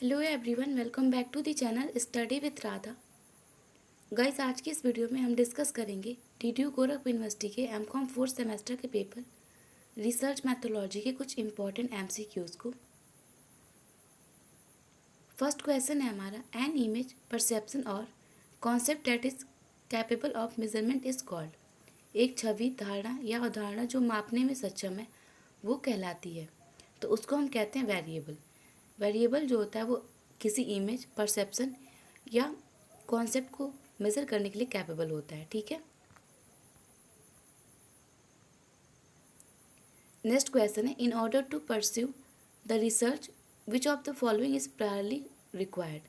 Hello everyone, welcome back to the channel study with Radha. Guys, आज की इस video में हम डिस्कस करेंगे डीडीयू गोरखपुर यूनिवर्सिटी के एमकॉम फोर्थ सेमेस्टर के पेपर रिसर्च मैथोलॉजी के कुछ इंपॉर्टेंट एमसीक्यूज को। फर्स्ट क्वेश्चन है हमारा, एन इमेज परसेप्शन और concept that is capable of measurement is called. एक छवि, धारणा या अवधारणा जो मापने में सक्षम है वो कहलाती है, तो उसको हम कहते हैं वेरिएबल। वेरिएबल जो होता है वो किसी इमेज, परसेप्शन या कॉन्सेप्ट को मेज़र करने के लिए कैपेबल होता है। ठीक है। नेक्स्ट क्वेश्चन है, in order to pursue the research which of the following is priorly required.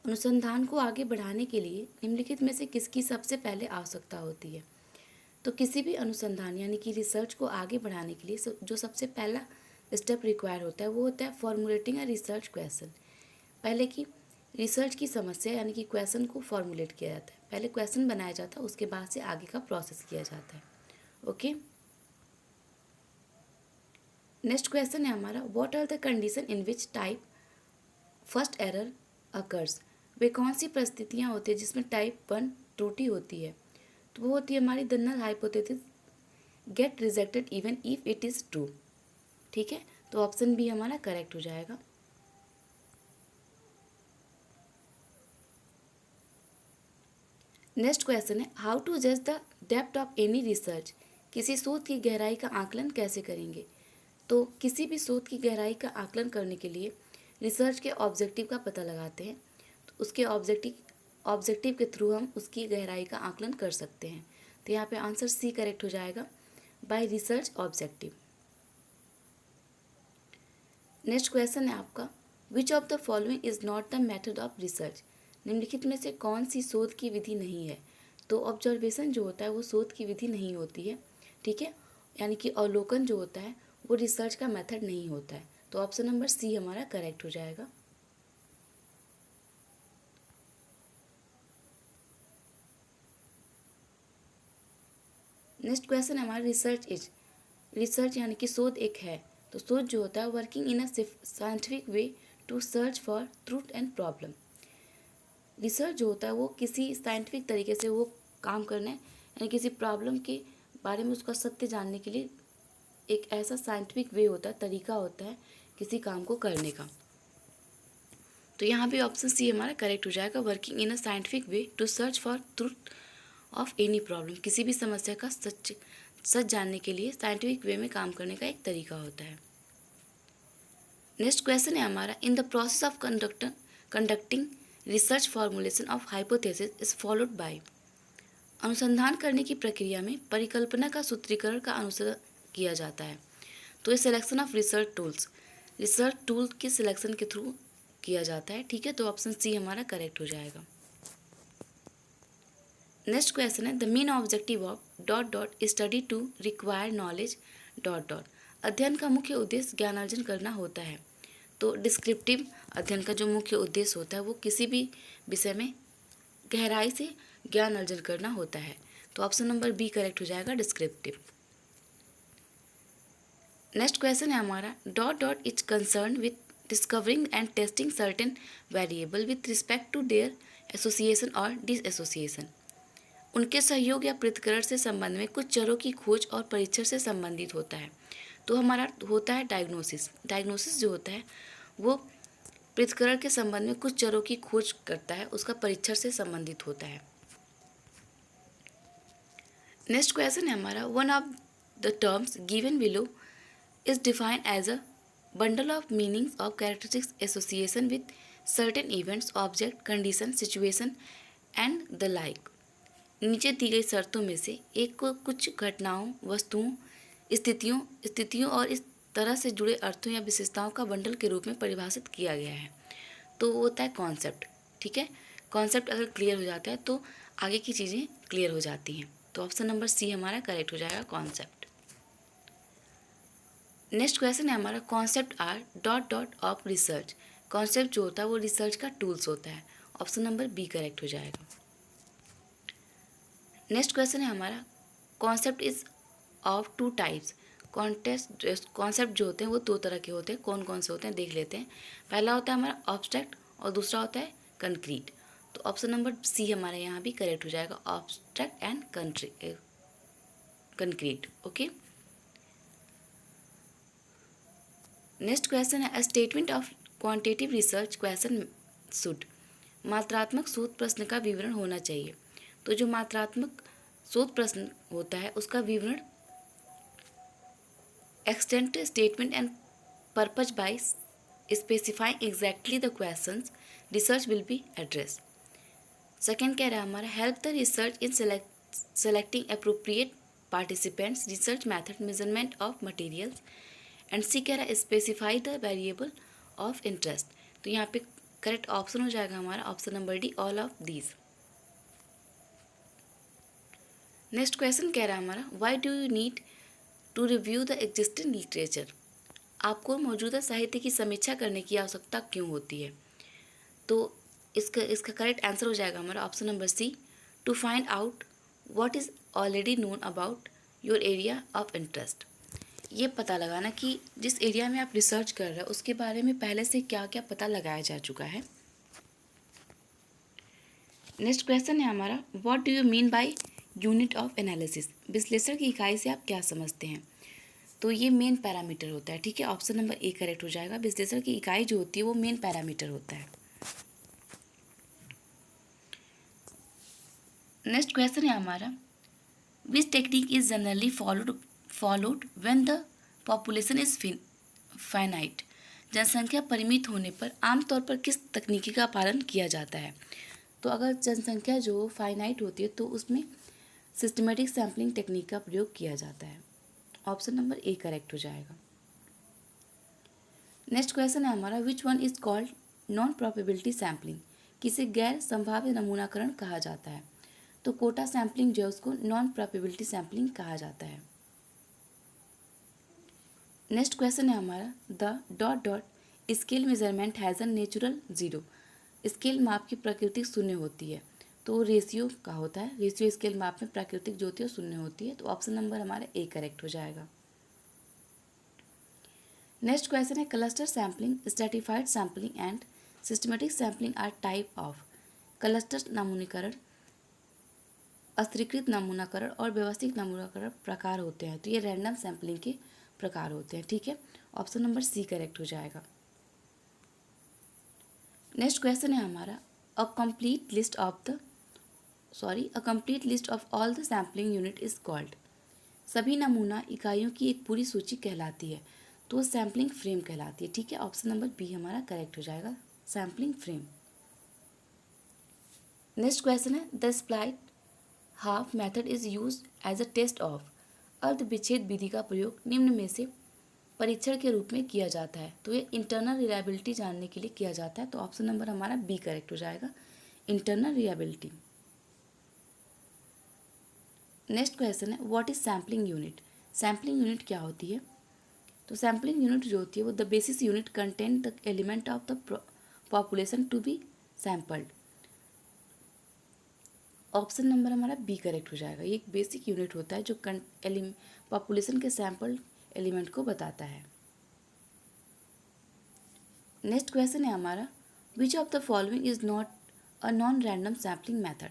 अनुसंधान को आगे बढ़ाने के लिए निम्नलिखित में से किसकी सबसे पहले आवश्यकता होती है। तो किसी भी अनुसंधान यानी कि रिसर्च को आगे बढ़ाने के लिए जो सबसे पहला स्टेप रिक्वायर होता है वो होता है फॉर्मुलेटिंग अ रिसर्च क्वेश्चन। पहले की रिसर्च की समस्या यानी कि क्वेश्चन को फॉर्मुलेट किया जाता है। पहले क्वेश्चन बनाया जाता है, उसके बाद से आगे का प्रोसेस किया जाता है। ओके। नेक्स्ट क्वेश्चन है हमारा, what are the condition in which type first error occurs. वे कौन सी परिस्थितियाँ होती है जिसमें टाइप 1 त्रुटि होती है। तो वो होती है हमारी the null hypothesis get rejected even if it is true. ठीक है, तो ऑप्शन बी हमारा करेक्ट हो जाएगा। नेक्स्ट क्वेश्चन है, हाउ टू जज the depth of any research. किसी शोध की गहराई का आकलन कैसे करेंगे। तो किसी भी शोध की गहराई का आकलन करने के लिए रिसर्च के ऑब्जेक्टिव का पता लगाते हैं। तो उसके ऑब्जेक्टिव के थ्रू हम उसकी गहराई का आकलन कर सकते हैं। तो यहाँ पे आंसर सी करेक्ट हो जाएगा, bye research objective. Next question है आपका, विच of the following is not the method of research. निम्नलिखित में से कौन सी शोध की विधि नहीं है। तो ऑब्जर्वेशन जो होता है वो शोध की विधि नहीं होती है। ठीक है, यानी कि अवलोकन जो होता है वो रिसर्च का मेथड नहीं होता है। तो ऑप्शन नंबर सी हमारा करेक्ट हो जाएगा। नेक्स्ट क्वेश्चन हमारा, रिसर्च यानी कि शोध एक है। तो शोध जो होता है working in a scientific way to search for truth and problem. Research जो होता है वो किसी साइंटिफिक तरीके से वो काम करने यानी किसी प्रॉब्लम के बारे में उसका सत्य जानने के लिए एक ऐसा साइंटिफिक वे होता है, तरीका होता है किसी काम को करने का। तो यहाँ भी ऑप्शन सी हमारा करेक्ट हो जाएगा, working in a scientific way to search for truth of any problem. किसी भी समस्या का सच जानने के लिए साइंटिफिक वे में काम करने का एक तरीका होता है। नेक्स्ट क्वेश्चन है हमारा, in the process of conducting research formulation of hypothesis is followed by. अनुसंधान करने की प्रक्रिया में परिकल्पना का सूत्रीकरण का अनुसरण किया जाता है। तो ये सिलेक्शन ऑफ रिसर्च टूल की सिलेक्शन के थ्रू किया जाता है। ठीक है, तो ऑप्शन सी हमारा करेक्ट हो जाएगा। नेक्स्ट क्वेश्चन है, the main objective of dot dot study to require knowledge dot dot. अध्ययन का मुख्य उद्देश्य ज्ञानार्जन करना होता है। तो डिस्क्रिप्टिव अध्ययन का जो मुख्य उद्देश्य होता है वो किसी भी विषय में गहराई से ज्ञान अर्जन करना होता है। तो ऑप्शन नंबर बी करेक्ट हो जाएगा, डिस्क्रिप्टिव। नेक्स्ट क्वेश्चन है हमारा, dot dot is concern with discovering and testing certain variable with respect to their association और डिसएसोसिएशन। उनके सहयोग या पृथक्करण से संबंध में कुछ चरों की खोज और परीक्षण से संबंधित होता है। तो हमारा होता है डायग्नोसिस जो होता है वो पृथक्करण के संबंध में कुछ चरों की खोज करता है, उसका परीक्षण से संबंधित होता है। नेक्स्ट क्वेश्चन है हमारा, one of the terms given below is defined as a bundle of meanings of characteristics association with certain events, object, condition, situation and the like. नीचे दी गई शर्तों में से एक को कुछ घटनाओं, वस्तुओं, स्थितियों और इस तरह से जुड़े अर्थों या विशेषताओं का बंडल के रूप में परिभाषित किया गया है। तो वो होता है कॉन्सेप्ट। ठीक है, कॉन्सेप्ट अगर क्लियर हो जाता है तो आगे की चीज़ें क्लियर हो जाती हैं। तो ऑप्शन नंबर सी हमारा करेक्ट हो जाएगा, कॉन्सेप्ट। नेक्स्ट क्वेश्चन है हमारा, concept R dot dot of research. Concept जो होता है वो रिसर्च का टूल्स होता है। ऑप्शन नंबर बी करेक्ट हो जाएगा। नेक्स्ट क्वेश्चन है हमारा, concept is of two types. Concept जो होते हैं वो दो तरह के होते हैं। कौन कौन से होते हैं देख लेते हैं। पहला होता है हमारा ऑब्स्ट्रैक्ट और दूसरा होता है कंक्रीट। तो ऑप्शन नंबर सी हमारे यहाँ भी करेक्ट हो जाएगा, abstract and concrete. Okay, next question है, statement of quantitative research question should. मात्रात्मक शोध प्रश्न का विवरण होना चाहिए। तो जो मात्रात्मक शोध प्रश्न होता है उसका विवरण extend statement and purpose by specifying exactly the questions research will be addressed. Second कह रहा है हमारा help the research in selecting appropriate participants, research method, measurement of materials, and C कह रहा है specify the variable of interest. तो यहाँ पे करेक्ट ऑप्शन हो जाएगा हमारा option number D, all of these. Next question कह रहा है हमारा why do you need to review the existing literature. आपको मौजूदा साहित्य की समीक्षा करने की आवश्यकता क्यों होती है। तो इसका करेक्ट आंसर हो जाएगा हमारा option number C, to find out what is already known about your area of interest. ये पता लगाना कि जिस एरिया में आप रिसर्च कर रहे हो उसके बारे में पहले से क्या क्या पता लगाया जा चुका है। नेक्स्ट क्वेश्चन है हमारा what do you mean by unit of analysis. विश्लेषण की इकाई से आप क्या समझते हैं। तो ये मेन पैरामीटर होता है, ठीक है, ऑप्शन नंबर ए करेक्ट हो जाएगा। विश्लेषण की इकाई जो होती है वो मेन पैरामीटर होता है। नेक्स्ट क्वेश्चन है हमारा which technique is generally followed when the population is finite. जनसंख्या परिमित होने पर आमतौर पर किस तकनीकी का पालन किया जाता है। तो अगर जनसंख्या जो फाइनाइट होती है तो उसमें सिस्टमेटिक सैम्पलिंग टेक्निक का प्रयोग किया जाता है। ऑप्शन नंबर ए करेक्ट हो जाएगा। नेक्स्ट क्वेश्चन है हमारा which one is called non probability sampling. किसे गैर संभाव्य नमूनाकरण कहा जाता है। तो कोटा सैम्पलिंग जो है उसको नॉन प्रोबेबिलिटी सैम्पलिंग कहा जाता है। नेक्स्ट क्वेश्चन है हमारा the dot dot scale measurement has a natural zero. Scale माप की प्राकृतिक शून्य होती है। तो रेशियो का होता है, रेशियो स्केल माप में प्राकृतिक जो होती है शून्य होती है। तो ऑप्शन नंबर हमारा ए करेक्ट हो जाएगा। नेक्स्ट क्वेश्चन है cluster sampling, stratified sampling and systematic sampling are type of. क्लस्टर नमूनीकरण, स्तरीकृत नमूनाकरण और व्यवस्थित नमूनाकरण प्रकार होते हैं। तो ये रैंडम सैम्पलिंग के प्रकार होते हैं, ठीक है, ऑप्शन नंबर सी करेक्ट हो जाएगा। नेक्स्ट क्वेश्चन है हमारा a complete list of all the sampling unit is called. सभी नमूना इकाइयों की एक पूरी सूची कहलाती है तो सैम्पलिंग फ्रेम कहलाती है, ठीक है, ऑप्शन नंबर बी हमारा करेक्ट हो जाएगा, सैम्पलिंग फ्रेम। नेक्स्ट क्वेश्चन है the split half method is use as a test of. अर्ध विच्छेद विधि का प्रयोग निम्न में से परीक्षण के रूप में किया जाता है। तो ये इंटरनल रिलायबिलिटी जानने के लिए किया जाता है। तो ऑप्शन नंबर हमारा बी करेक्ट हो जाएगा, इंटरनल रिलायबिलिटी। नेक्स्ट क्वेश्चन है what is sampling unit. Sampling unit क्या होती है। तो सैम्पलिंग यूनिट जो होती है वो the basis unit content the element of the population to be sampled. Option number हमारा बी करेक्ट हो जाएगा। ये एक बेसिक यूनिट होता है जो पॉपुलेशन के सैम्पल एलिमेंट को बताता है। नेक्स्ट क्वेश्चन है हमारा विच of the following is not a non random sampling method.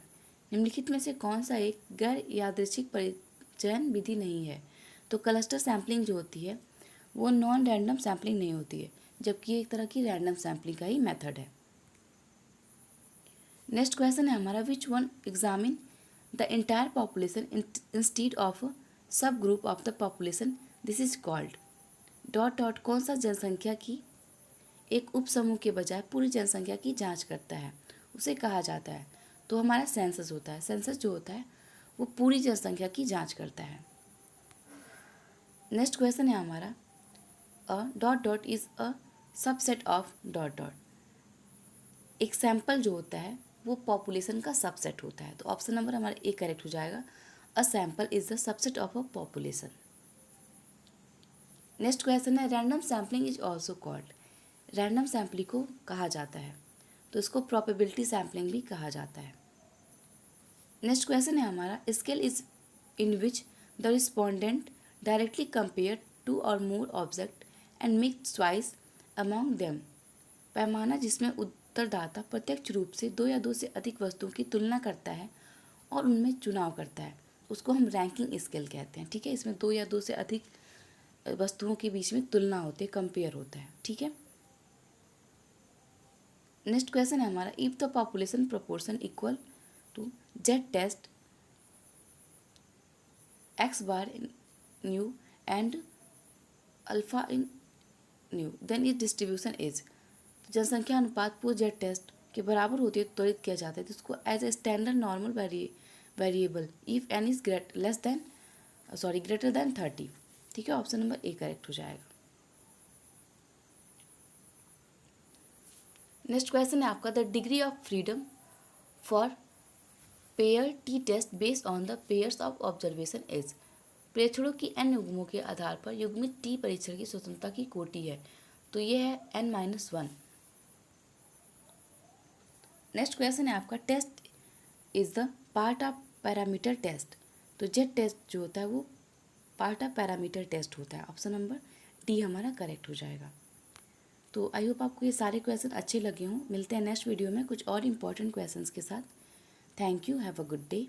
निम्नलिखित में से कौन सा एक गैर यादृच्छिक परिचयन विधि नहीं है। तो क्लस्टर सैम्पलिंग जो होती है वो नॉन रैंडम सैम्पलिंग नहीं होती है, जबकि एक तरह की रैंडम सैम्पलिंग का ही मेथड है। नेक्स्ट क्वेश्चन है हमारा which one examine the entire population instead of sub group of the population this is called. Dot dot कौन सा जनसंख्या की एक उप समूह के बजाय पूरी जनसंख्या की जांच करता है उसे कहा जाता है। तो हमारा सेंसस होता है। सेंसस जो होता है वो पूरी जनसंख्या की जांच करता है। नेक्स्ट क्वेश्चन है हमारा a dot dot is a subset of dot dot. एक सैंपल जो होता है वो पॉपुलेशन का सबसेट होता है। तो ऑप्शन नंबर हमारा ए करेक्ट हो जाएगा, a sample is the subset of a population. Next question है random sampling is also called. Random sampling को कहा जाता है तो इसको प्रोबेबिलिटी सैम्पलिंग भी कहा जाता है। नेक्स्ट क्वेश्चन है हमारा scale is in which the respondent directly compare 2 or more object and make choice among them. पैमाना जिसमें उत्तरदाता प्रत्यक्ष रूप से 2 या 2 से अधिक वस्तुओं की तुलना करता है और उनमें चुनाव करता है, उसको हम रैंकिंग स्केल कहते हैं। ठीक है, इसमें 2 या 2 से अधिक वस्तुओं के बीच में तुलना होती है, कंपेयर होता है। ठीक है, नेक्स्ट क्वेश्चन है हमारा, if the population proportion equal to Z test X bar in new and alpha in new then इस डिस्ट्रीब्यूशन इज। जनसंख्या अनुपात पूर्ण जेड टेस्ट के बराबर होती है तो त्वरित किया जाता है, तो इसको as a standard normal variable if N is greater than 30। ठीक है, ऑप्शन नंबर ए करेक्ट हो जाएगा। नेक्स्ट क्वेश्चन है आपका, the degree of freedom for pair T test based on the pairs of observation is. प्रेक्षणों की n युग्मों के आधार पर युग्मित टी परीक्षण की स्वतंत्रता की कोटि है, तो ये है n-1। नेक्स्ट क्वेश्चन है आपका, test is the part of parameter test. तो जेड टेस्ट जो होता है वो पार्ट ऑफ पैरामीटर टेस्ट होता है, ऑप्शन नंबर डी हमारा करेक्ट हो जाएगा। तो आई होप आपको ये सारे क्वेश्चन अच्छे लगे हों। मिलते हैं नेक्स्ट वीडियो में कुछ और इंपॉर्टेंट क्वेश्चंस के साथ। Thank you, have a good day.